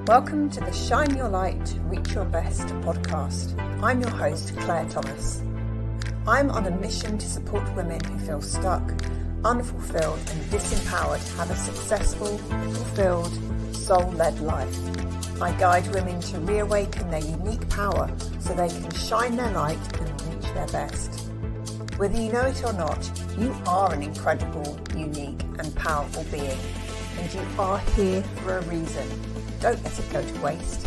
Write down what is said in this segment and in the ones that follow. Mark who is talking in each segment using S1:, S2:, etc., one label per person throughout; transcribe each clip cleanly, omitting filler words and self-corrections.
S1: Welcome to the Shine Your Light, Reach Your Best podcast. I'm your host, Claire Thomas. I'm on a mission to support women who feel stuck, unfulfilled and disempowered to have a successful, fulfilled, soul-led life. I guide women to reawaken their unique power so they can shine their light and reach their best. Whether you know it or not, you are an incredible, unique and powerful being, and you are here for a reason. Don't let it go to waste.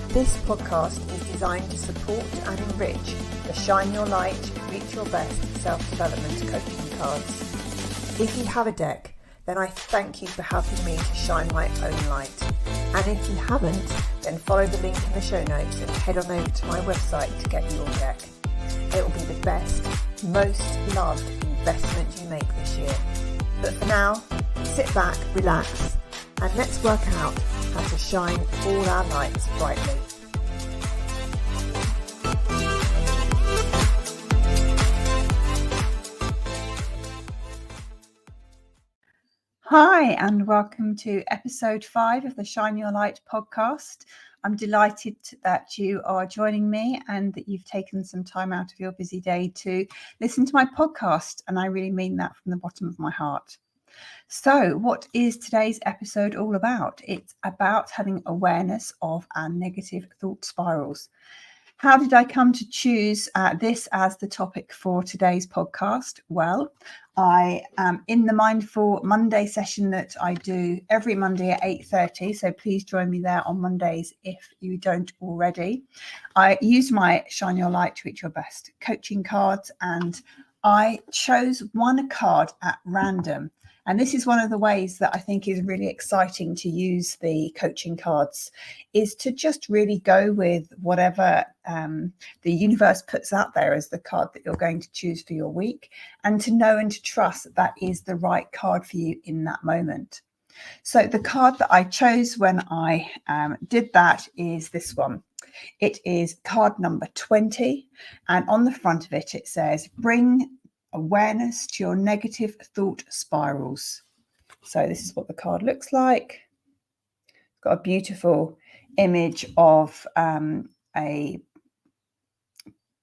S1: This podcast is designed to support and enrich the Shine Your Light, Reach Your Best self-development coaching cards. If you have a deck, then I thank you for helping me to shine my own light. And if you haven't, then follow the link in the show notes and head on over to my website to get your deck. It will be the best, most loved investment you make this year. But for now, sit back, relax, and let's work out how to shine all our lights brightly. Hi, and welcome to episode 5 of the Shine Your Light podcast. I'm delighted that you are joining me and that you've taken some time out of your busy day to listen to my podcast, and I really mean that from the bottom of my heart. So what is today's episode all about? It's about having awareness of our negative thought spirals. How did I come to choose this as the topic for today's podcast? Well, I am in the Mindful Monday session that I do every Monday at 8:30. So please join me there on Mondays if you don't already. I use my Shine Your Light, Reach Your Best coaching cards, and I chose one card at random. And this is one of the ways that I think is really exciting to use the coaching cards, is to just really go with whatever the universe puts out there as the card that you're going to choose for your week, and to know and to trust that that is the right card for you in that moment. So the card that I chose when I did that is this one. It is card number 20. And on the front of it, it says, bring awareness to your negative thought spirals. So this is what the card looks like. It's got a beautiful image of a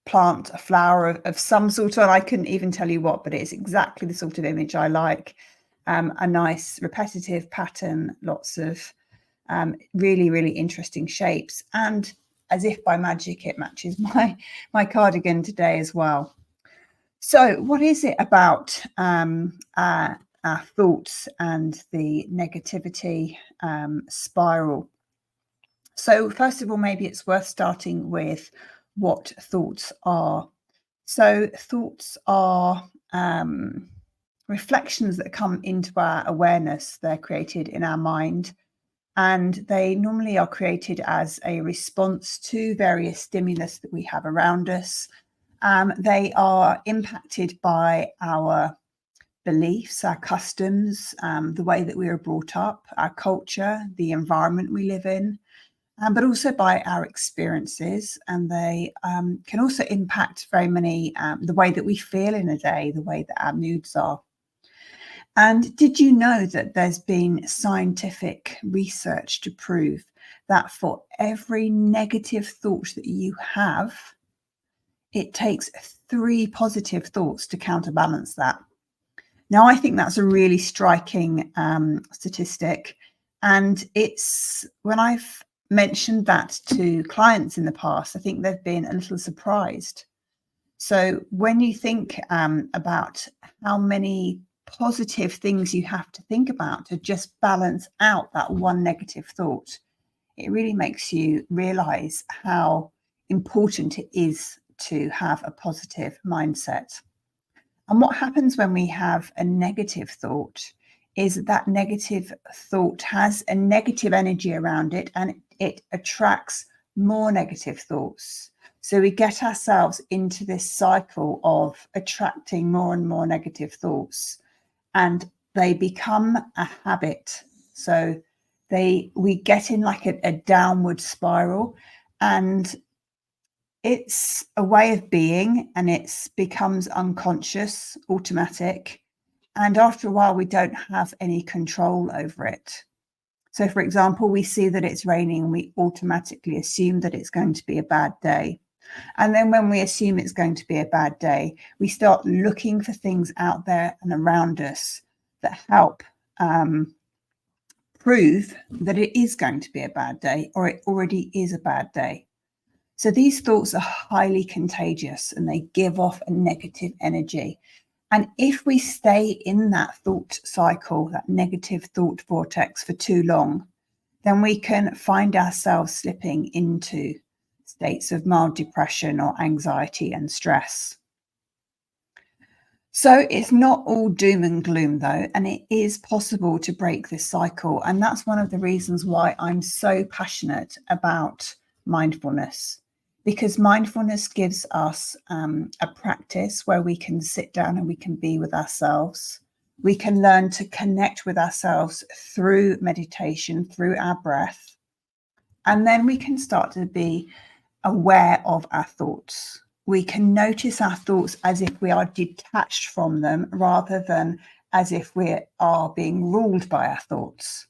S1: plant, a flower of some sort, and I couldn't even tell you what, but it's exactly the sort of image I like. A nice repetitive pattern, lots of really, really interesting shapes, and as if by magic, it matches my cardigan today as well. So what is it about our thoughts and the negativity spiral? So first of all, maybe it's worth starting with what thoughts are. So thoughts are reflections that come into our awareness. They're created in our mind, and they normally are created as a response to various stimulus that we have around us. They are impacted by our beliefs, our customs, the way that we are brought up, our culture, the environment we live in, but also by our experiences. And they can also impact very many the way that we feel in a day, the way that our moods are. And did you know that there's been scientific research to prove that for every negative thought that you have, it takes 3 positive thoughts to counterbalance that? Now, I think that's a really striking statistic. And it's when I've mentioned that to clients in the past, I think they've been a little surprised. So when you think about how many positive things you have to think about to just balance out that one negative thought, it really makes you realize how important it is to have a positive mindset. And what happens when we have a negative thought is that negative thought has a negative energy around it, and it attracts more negative thoughts. So we get ourselves into this cycle of attracting more and more negative thoughts, and they become a habit. So we get in like a downward spiral, and it's a way of being, and it becomes unconscious, automatic. And after a while, we don't have any control over it. So, for example, we see that it's raining and we automatically assume that it's going to be a bad day. And then when we assume it's going to be a bad day, we start looking for things out there and around us that help prove that it is going to be a bad day, or it already is a bad day. So these thoughts are highly contagious and they give off a negative energy. And if we stay in that thought cycle, that negative thought vortex for too long, then we can find ourselves slipping into states of mild depression or anxiety and stress. So it's not all doom and gloom, though, and it is possible to break this cycle. And that's one of the reasons why I'm so passionate about mindfulness, because mindfulness gives us a practice where we can sit down and we can be with ourselves. We can learn to connect with ourselves through meditation, through our breath. And then we can start to be aware of our thoughts. We can notice our thoughts as if we are detached from them rather than as if we are being ruled by our thoughts.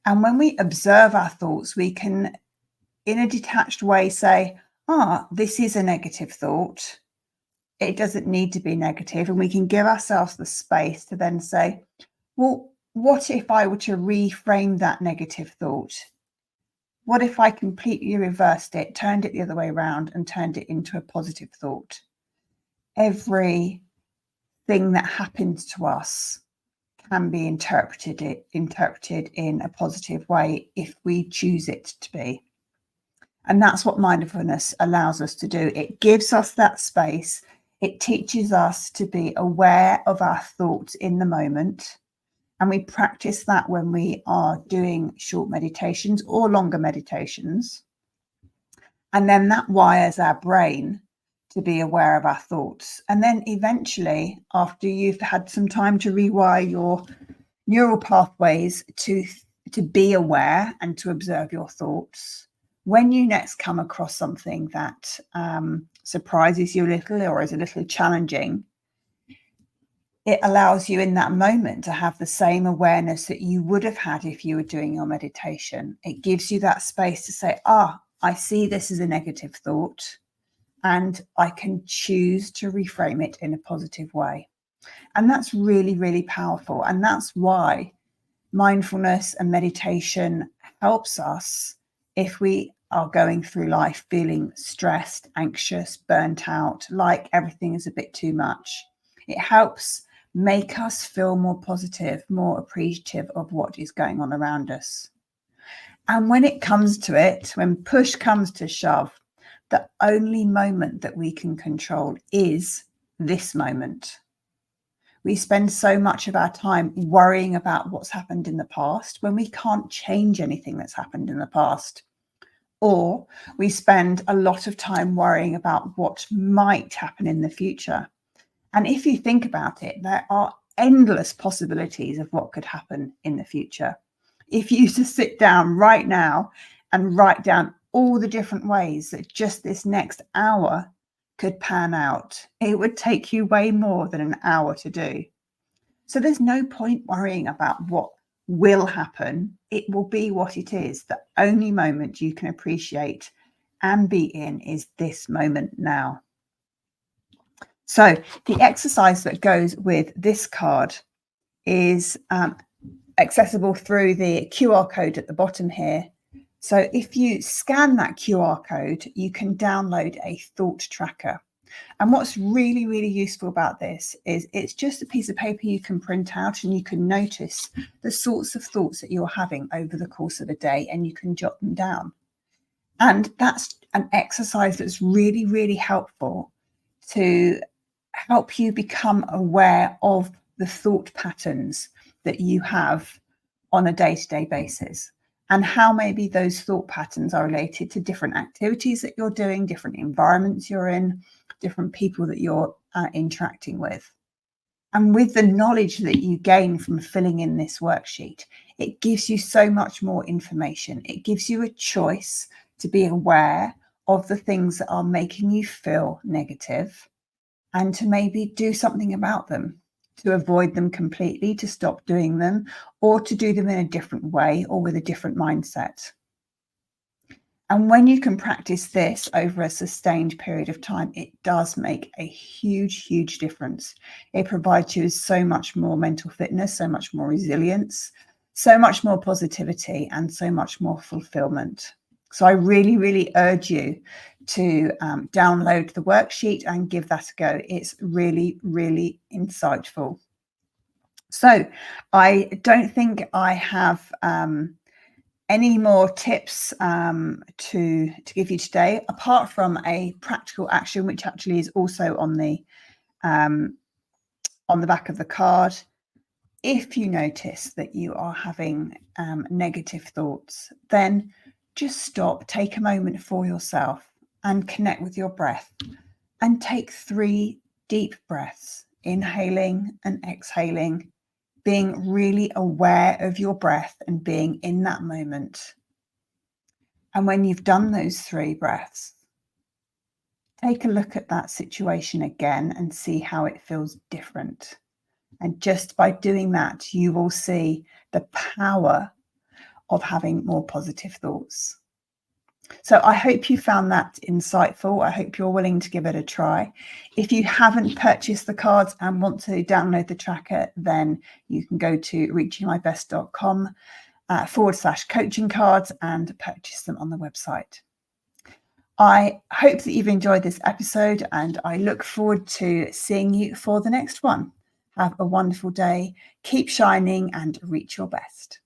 S1: And when we observe our thoughts, we can, in a detached way, say, this is a negative thought. It doesn't need to be negative. And we can give ourselves the space to then say, well, what if I were to reframe that negative thought? What if I completely reversed it, turned it the other way around and turned it into a positive thought? Everything that happens to us can be interpreted in a positive way if we choose it to be. And that's what mindfulness allows us to do. It gives us that space. It teaches us to be aware of our thoughts in the moment. And we practice that when we are doing short meditations or longer meditations. And then that wires our brain to be aware of our thoughts. And then eventually, after you've had some time to rewire your neural pathways to be aware and to observe your thoughts, when you next come across something that surprises you a little or is a little challenging, it allows you in that moment to have the same awareness that you would have had if you were doing your meditation. It gives you that space to say, I see this as a negative thought, and I can choose to reframe it in a positive way. And that's really, really powerful. And that's why mindfulness and meditation helps us if we are going through life feeling stressed, anxious, burnt out, like everything is a bit too much. It helps make us feel more positive, more appreciative of what is going on around us. And when it comes to it, when push comes to shove, the only moment that we can control is this moment. We spend so much of our time worrying about what's happened in the past when we can't change anything that's happened in the past. Or we spend a lot of time worrying about what might happen in the future. And if you think about it, there are endless possibilities of what could happen in the future. If you just sit down right now and write down all the different ways that just this next hour could pan out, it would take you way more than an hour to do. So there's no point worrying about what will happen. It will be what it is. The only moment you can appreciate and be in is this moment now. So the exercise that goes with this card is accessible through the QR code at the bottom here. So if you scan that QR code, you can download a thought tracker. And what's really, really useful about this is it's just a piece of paper you can print out, and you can notice the sorts of thoughts that you're having over the course of a day, and you can jot them down. And that's an exercise that's really, really helpful to help you become aware of the thought patterns that you have on a day-to-day basis, and how maybe those thought patterns are related to different activities that you're doing, different environments you're in, different people that you're interacting with. And with the knowledge that you gain from filling in this worksheet, it gives you so much more information. It gives you a choice to be aware of the things that are making you feel negative and to maybe do something about them. to avoid them completely, to stop doing them, or to do them in a different way or with a different mindset. And when you can practice this over a sustained period of time, it does make a huge, huge difference. It provides you with so much more mental fitness, so much more resilience, so much more positivity, and so much more fulfillment. So I really, really urge you to download the worksheet and give that a go. It's really, really insightful. So I don't think I have any more tips to give you today, apart from a practical action, which actually is also on the back of the card. If you notice that you are having negative thoughts, then just stop, take a moment for yourself and connect with your breath, and take 3 deep breaths, inhaling and exhaling, being really aware of your breath and being in that moment. And when you've done those 3 breaths, take a look at that situation again and see how it feels different. And just by doing that, you will see the power of having more positive thoughts. So I hope you found that insightful. I hope you're willing to give it a try. If you haven't purchased the cards and want to download the tracker, then you can go to reachingmybest.com /coaching cards and purchase them on the website. I hope that you've enjoyed this episode, and I look forward to seeing you for the next one. Have a wonderful day. Keep shining and reach your best.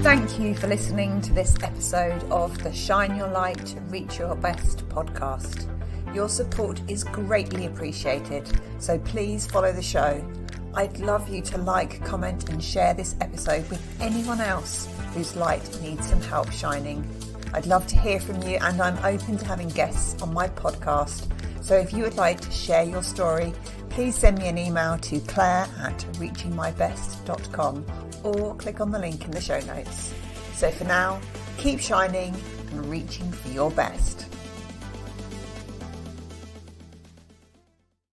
S2: Thank you for listening to this episode of the Shine Your Light, Reach Your Best podcast. Your support is greatly appreciated, so please follow the show. I'd love you to like, comment and share this episode with anyone else whose light needs some help shining. I'd love to hear from you, and I'm open to having guests on my podcast. So if you would like to share your story, please send me an email to claire@reachingmybest.com or click on the link in the show notes. So for now, keep shining and reaching for your best.